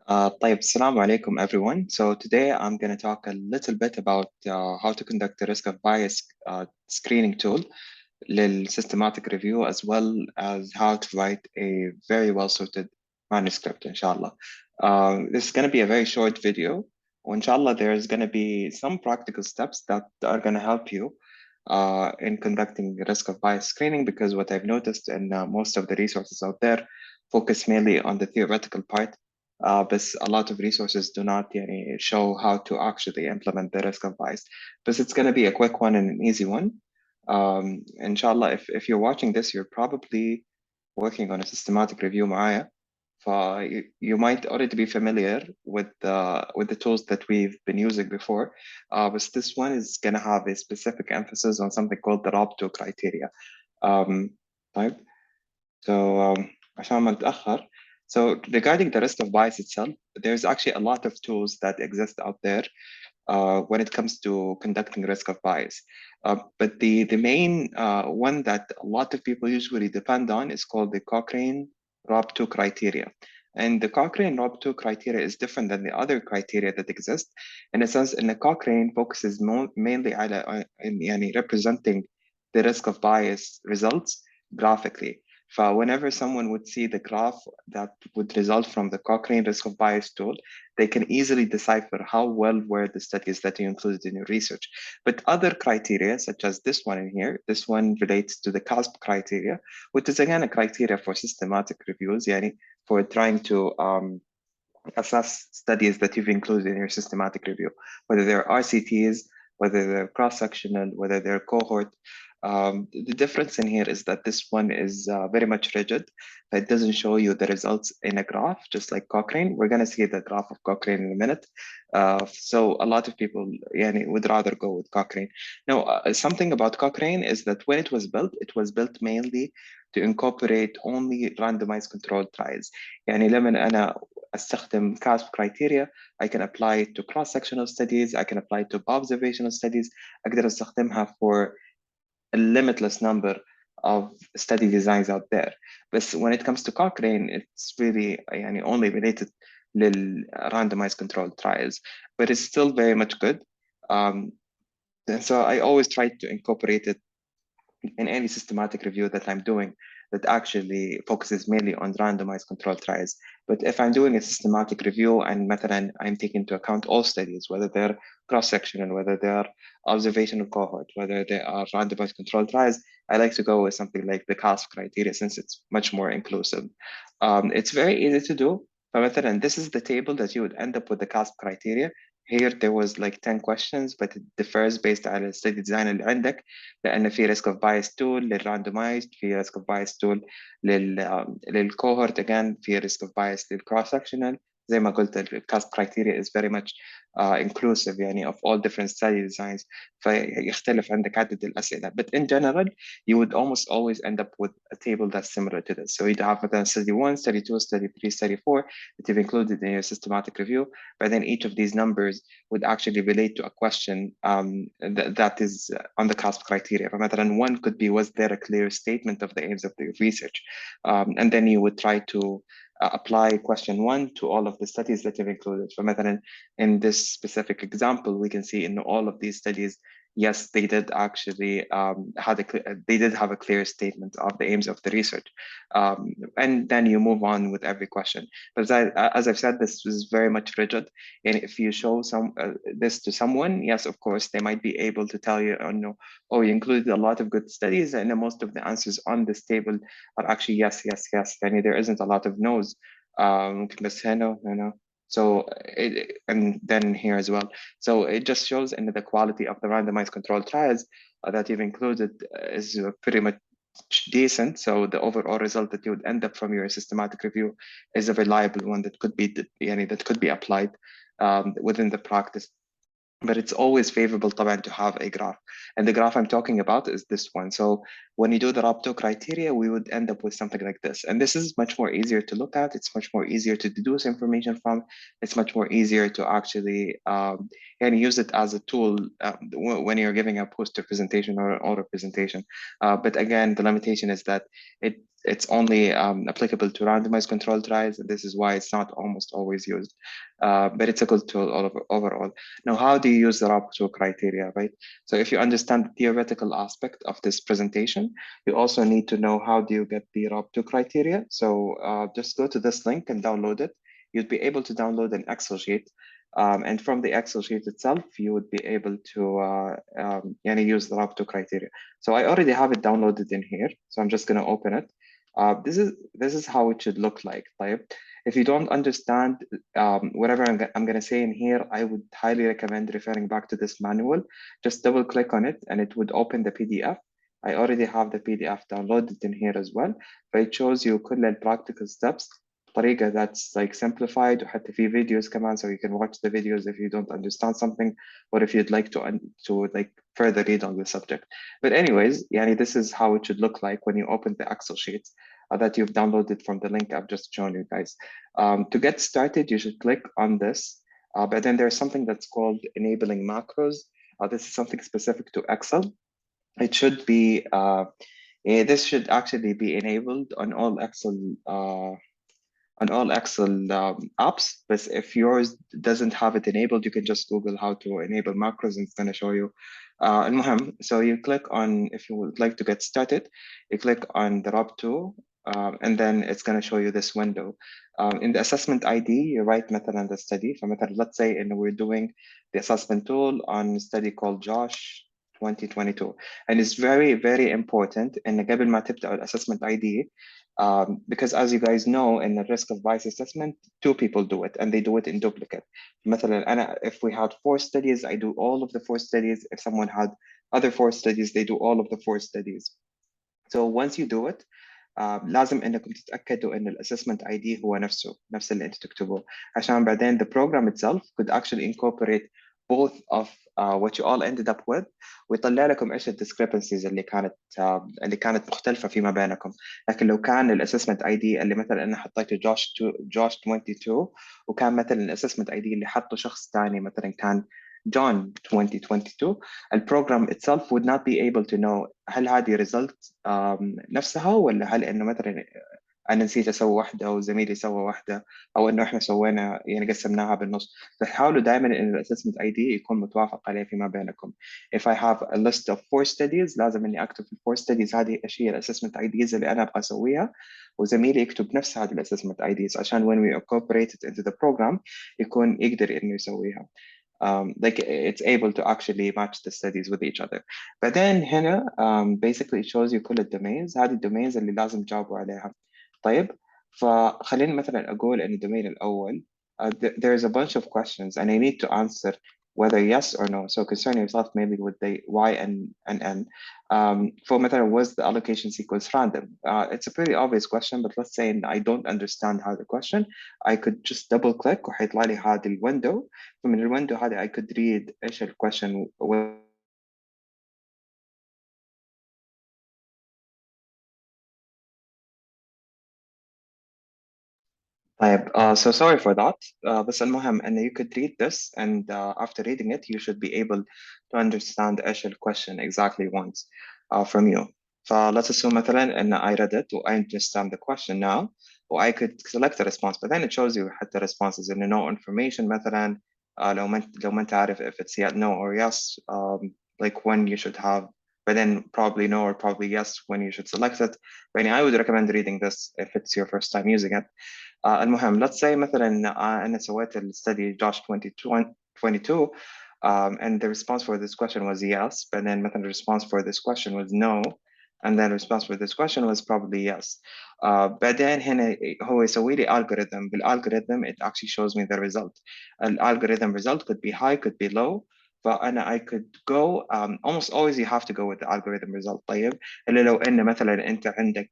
طيب, Assalamu alaikum everyone. So today I'm going to talk a little bit about how to conduct the risk of bias screening tool, systematic review, as well as how to write a very well-suited manuscript, inshallah. This is going to be a very short video. Inshallah, there's going to be some practical steps that are going to help you in conducting risk of bias screening, because what I've noticed in most of the resources out there focus mainly on the theoretical part, but a lot of resources do not show how to actually implement the risk of bias. But it's going to be a quick one and an easy one. Inshallah, if you're watching this, you're probably working on a systematic review معايا. You might already be familiar with the tools that we've been using before, but this one is going to have a specific emphasis on something called the ROB2 criteria. طيب. عشان ما نتأخر. So regarding the risk of bias itself, there's actually a lot of tools that exist out there when it comes to conducting risk of bias. But the main one that a lot of people usually depend on is called the Cochrane ROB2 criteria. And the Cochrane ROB2 criteria is different than the other criteria that exist. In a sense, in the Cochrane focuses mainly on representing the risk of bias results graphically. Whenever someone would see the graph that would result from the Cochrane risk of bias tool, they can easily decipher how well were the studies that you included in your research. But other criteria, such as this one in here, this one relates to the CASP criteria, which is again a criteria for systematic reviews, for trying to assess studies that you've included in your systematic review, whether they're RCTs, whether they're cross-sectional, whether they're cohort. The difference in here is that this one is very much rigid. It doesn't show you the results in a graph, just like Cochrane. We're going to see the graph of Cochrane in a minute. So a lot of people would rather go with Cochrane. Now, something about Cochrane is that when it was built mainly to incorporate only randomized controlled trials. لما أنا استخدم CASP criteria, I can apply it to cross-sectional studies, I can apply it to observational studies, أقدر استخدمها for a limitless number of study designs out there. But when it comes to Cochrane, it's really only related randomized controlled trials, but it's still very much good. And so I always try to incorporate it in any systematic review that I'm doing that actually focuses mainly on randomized controlled trials. But if I'm doing a systematic review and مثلا I'm taking into account all studies, whether they're cross-sectional, whether they are observational cohort, whether they are randomized controlled trials, I like to go with something like the CASP criteria since it's much more inclusive. It's very easy to do. فمثلا this is the table that you would end up with the CASP criteria. Here there was like 10 questions, but it differs based على الستدي ديزاين اللي عندك، لأن في risk of bias tool للrandomized، في risk of bias tool للcohort، again في risk of bias للcross sectional. زي ما قلت CASP criteria is very much inclusive of all different study designs، فيختلف عندك عدد الأسئلة. But in general, you would almost always end up with a table that's similar to this. So you'd have مثلا study 1, study 2, study 3, study 4 that you've included in your systematic review, but then each of these numbers would actually relate to a question that is on the CASP criteria. مثلا one could be, was there a clear statement of the aims of the research? And then you would try to apply question 1 to all of the studies that you've included. فمثلا in this specific example, we can see in all of these studies, yes, they did actually they did have a clear statement of the aims of the research. And then you move on with every question. But as I've said, this is very much rigid. And if you show this to someone, yes, of course, they might be able to tell you, oh, no, oh, you included a lot of good studies, and most of the answers on this table are actually yes, yes, yes. I mean, there isn't a lot of no's. No. So, and then here as well. So it just shows in the quality of the randomized controlled trials that you've included is pretty much decent. So the overall result that you would end up from your systematic review is a reliable one that could be that could be applied within the practice. But it's always favorable طبعا to have a graph. And the graph I'm talking about is this one. So when you do the ROB2 criteria, we would end up with something like this. And this is much more easier to look at. It's much more easier to deduce information from. It's much more easier to actually and use it as a tool when you're giving a poster presentation or an oral presentation. But again, the limitation is that it it's only applicable to randomized controlled trials, and this is why it's not almost always used. But it's a good tool overall. Now, how do you use the ROB2 criteria, right? So if you understand the theoretical aspect of this presentation, you also need to know how do you get the ROB2 criteria. So just go to this link and download it. You'd be able to download an Excel sheet. And from the Excel sheet itself, you would be able to use the ROB2 criteria. So I already have it downloaded in here. So I'm just going to open it. This is how it should look like. If you don't understand whatever I'm going to say in here, I would highly recommend referring back to this manual. Just double click on it and it would open the PDF. I already have the PDF downloaded in here as well, but it shows you كل practical steps بطريقة that's like simplified, وحتى في videos كمان, so you can watch the videos if you don't understand something or if you'd like to like further read on the subject. But anyways, this is how it should look like when you open the Excel sheets that you've downloaded from the link I've just shown you guys. To get started, you should click on this, but then there's something that's called enabling macros. This is something specific to Excel. It should be, this should actually be enabled on all Excel apps, but if yours doesn't have it enabled, you can just Google how to enable macros and it's going to show you. So you click on, if you would like to get started, you click on the ROB2, and then it's going to show you this window. In the assessment ID, you write مثلا the study. Let's say we're doing the assessment tool on a study called JOSH 2022. And it's very, very important in قبل ما تبدأ الأسسمنت ID, because as you guys know, in the risk of bias assessment, two people do it and they do it in duplicate. If we had 4 studies, I do all of the 4 studies. If someone had other 4 studies, they do all of the 4 studies. So once you do it, لازم انكم تتاكدوا ان الاسسمنت اي دي هو نفس اللي انتم تكتبوه عشان بعدين the program itself could actually incorporate both of what you all ended up with, ويطلع لكم ايش الديسكريبنسيز اللي كانت مختلفه فيما بينكم. لكن لو كان الاسسمنت اي دي اللي مثلا انا حطيته جوش 22 وكان مثلا الاسسمنت اي دي اللي حطه شخص ثاني مثلا كان John 2022, البروجرام itself would not be able to know هل هذه result نفسها ولا هل انه مثلا انا نسيت اسوي واحده وزميلي سوى واحده او انه احنا سوينا قسمناها بالنص. فحاولوا دائما ان الاسسمنت اي دي يكون متوافق عليه فيما بينكم. If I have a list of 4 studies لازم اني اكتب في 4 studies هذه ايش هي الاسسمنت اي ديز اللي انا ابغى اسويها وزميلي يكتب نفس هذه الاسسمنت اي ديز عشان when we incorporate it into the program يكون يقدر انه يسويها. Like it's able to actually match the studies with each other. But then هنا basically it shows you كل الدومينز. هذه الدومينز اللي لازم تجاوبوا عليها. طيب فخلينا مثلا أقول إن الدومين الأول there's a bunch of questions and I need to answer whether yes or no. So concern yourself maybe with the y and n. For مثلا was the allocation sequence random? It's a pretty obvious question, but let's say I don't understand how the question, I could just double click وحيطلع لي هذه الويندو. فمن الويندو هذه I could read ايش الquestion. طيب, so sorry for that. بس المهم إن you could read this and after reading it you should be able to understand إيش question exactly wants from you. Let's assume مثلا إن I read it I understand the question now or I could select a response, but then it shows you حتى responses in no information مثلا لو ما أنت عارف if it's no or yes, like when you should have, but then probably no or probably yes when you should select it. But I would recommend reading this if it's your first time using it. المهم let's say مثلا أنا سويت الستدي JOSH 2022 and the response for this question was yes, but then مثلا the response for this question was no, and then the response for this question was probably yes. بعدين هنا هو يسوي لي algorithm. بالalgorithm it actually shows me the result. Algorithm result could be high, could be low. فأنا I could go almost always you have to go with the algorithm result. طيب إلا لو إن مثلا أنت عندك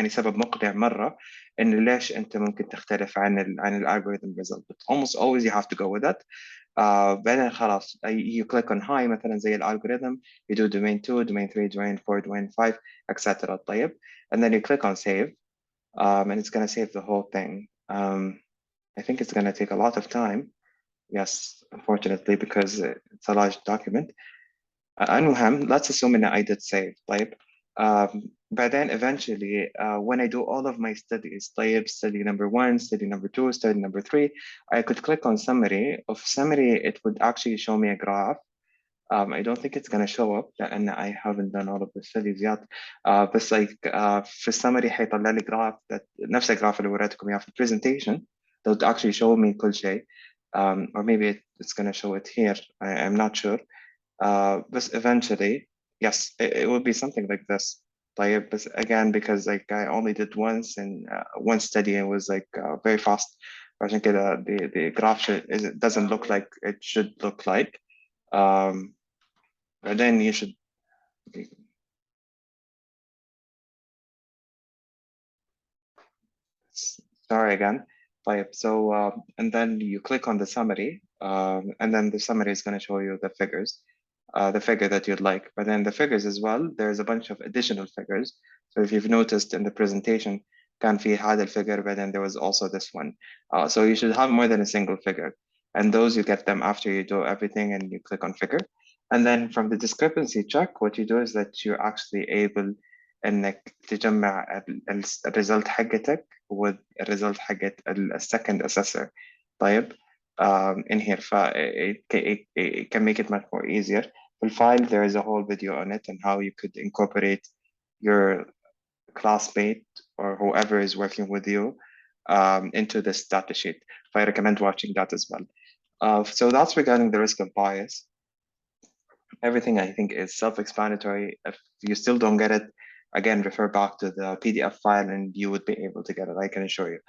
سبب مقنع مرة إنه ليش أنت ممكن تختلف عن الالجوريثم result, but almost always you have to go with it. بعدين خلاص you click on high مثلا زي الالجوريثم, you do domain 2, domain 3, domain 4, domain 5, etc. طيب, and then you click on save, and it's going to save the whole thing. I think it's going to take a lot of time. Yes, unfortunately, because it's a large document. المهم let's assume that I did save. طيب, But then eventually, when I do all of my studies, طيب, study number 1, study number 2, study number 3, I could click on summary. Of summary, it would actually show me a graph. I don't think it's going to show up لأن I haven't done all of the studies yet. بس like في السمري حيطلع لي graph that نفس الجراف اللي وريتكم إياه في presentation that would actually show me كل شيء. Or maybe it's going to show it here. I'm not sure. But eventually, yes, it would be something like this. طيب, but again, because like I only did once and one study and was like very fast. عشان كده the graph it doesn't look like it should look like. Then you should. Sorry again. طيب, so and then you click on the summary, and then the summary is going to show you the figures, the figure that you'd like. But then the figures as well, there's a bunch of additional figures. So if you've noticed in the presentation, كان في هذا الفigure, but then there was also this one. So you should have more than a single figure. And those you get them after you do everything and you click on figure. And then from the discrepancy check, what you do is that you're actually able انك تجمع الريزلت حقتك with الريزلت حقت السكند assessor. طيب, in here it can make it much more easier. في الفايل there is a whole video on it and how you could incorporate your classmate or whoever is working with you into this data sheet. I recommend watching that as well. So that's regarding the risk of bias. Everything I think is self-explanatory. If you still don't get it, again, refer back to the PDF file and you would be able to get it, I can assure you.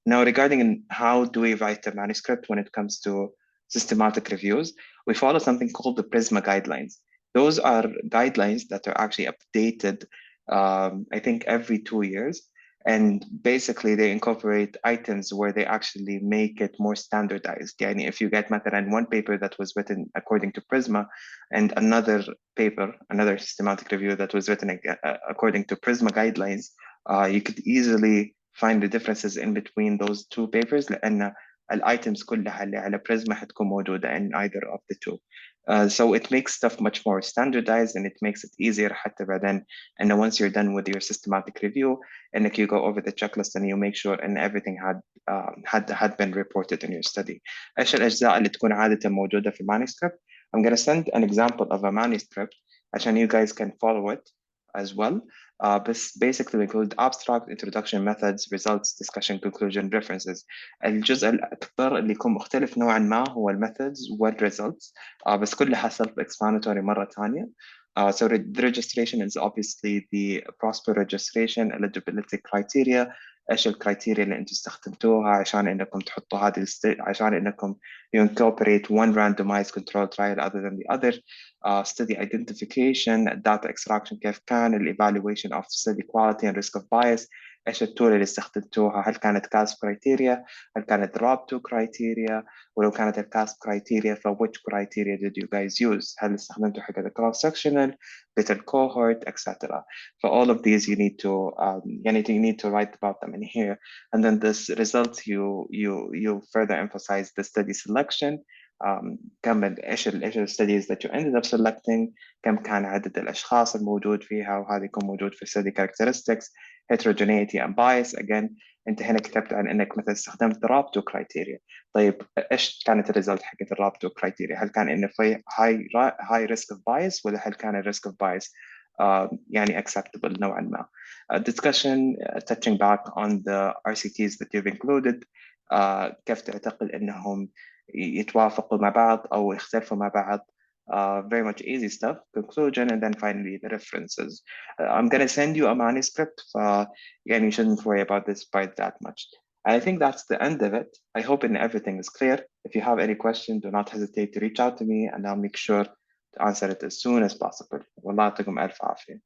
Now regarding how do we write a manuscript when it comes to systematic reviews, we follow something called the PRISMA guidelines. Those are guidelines that are actually updated, I think every 2 years. And basically they incorporate items where they actually make it more standardized. Yani if you get مثلا one paper that was written according to Prisma and another paper, another systematic review that was written according to Prisma guidelines, you could easily find the differences in between those two papers لأن الitems كلها اللي على Prisma حتكون موجودة in either of the two. So it makes stuff much more standardized and it makes it easier حتى بعدين. And once you're done with your systematic review, and if you go over the checklist and you make sure and everything had been reported in your study. ايش الأجزاء اللي تكون عادة موجودة في manuscript? I'm going to send an example of a manuscript عشان you guys can follow it as well. But basically we include abstract, introduction, methods, results, discussion, conclusion, references. الجزء الأكثر اللي يكون مختلف نوعا ما هو الميثودز والresults. بس كلها self-explanatory مرة ثانية. So the registration is obviously the prosper registration eligibility criteria. ايش الكرايتيريا اللي انتم استخدمتوها عشان انكم تحطوا هذه عشان انكم you incorporate one randomized control trial other than the other. Study identification, data extraction كيف كان, evaluation of study quality and risk of bias. ايش التول اللي استخدمتوها, هل كانت CASP criteria, هل كانت ROB2 criteria, ولو كانت الCASP criteria ف which criteria did you guys use, هل استخدمتوا حق cross sectional, bit cohort, etc. For all of these you need to write about them in here, and then this results you further emphasize the study selection. كم ايش الstudies that you ended up selecting, كم كان عدد الاشخاص الموجود فيها, وهذا يكون موجود في study characteristics, heterogeneity and bias. Again انت هنا كتبت عن انك مثلا استخدمت ROB2 criteria. طيب ايش كانت الريزلت حقت ROB2 criteria, هل كان انه في high risk of bias ولا هل كان risk of bias يعني acceptable نوعا ما. Discussion touching back on the RCTs that you've included, كيف تعتقد انهم يتوافقوا مع بعض او يختلفوا مع بعض. Very much easy stuff. Conclusion, and then finally the references. I'm going to send you a manuscript, and you shouldn't worry about this part that much. And I think that's the end of it. I hope everything is clear. If you have any questions, do not hesitate to reach out to me, and I'll make sure to answer it as soon as possible. والله يعطيكم ألف عافية.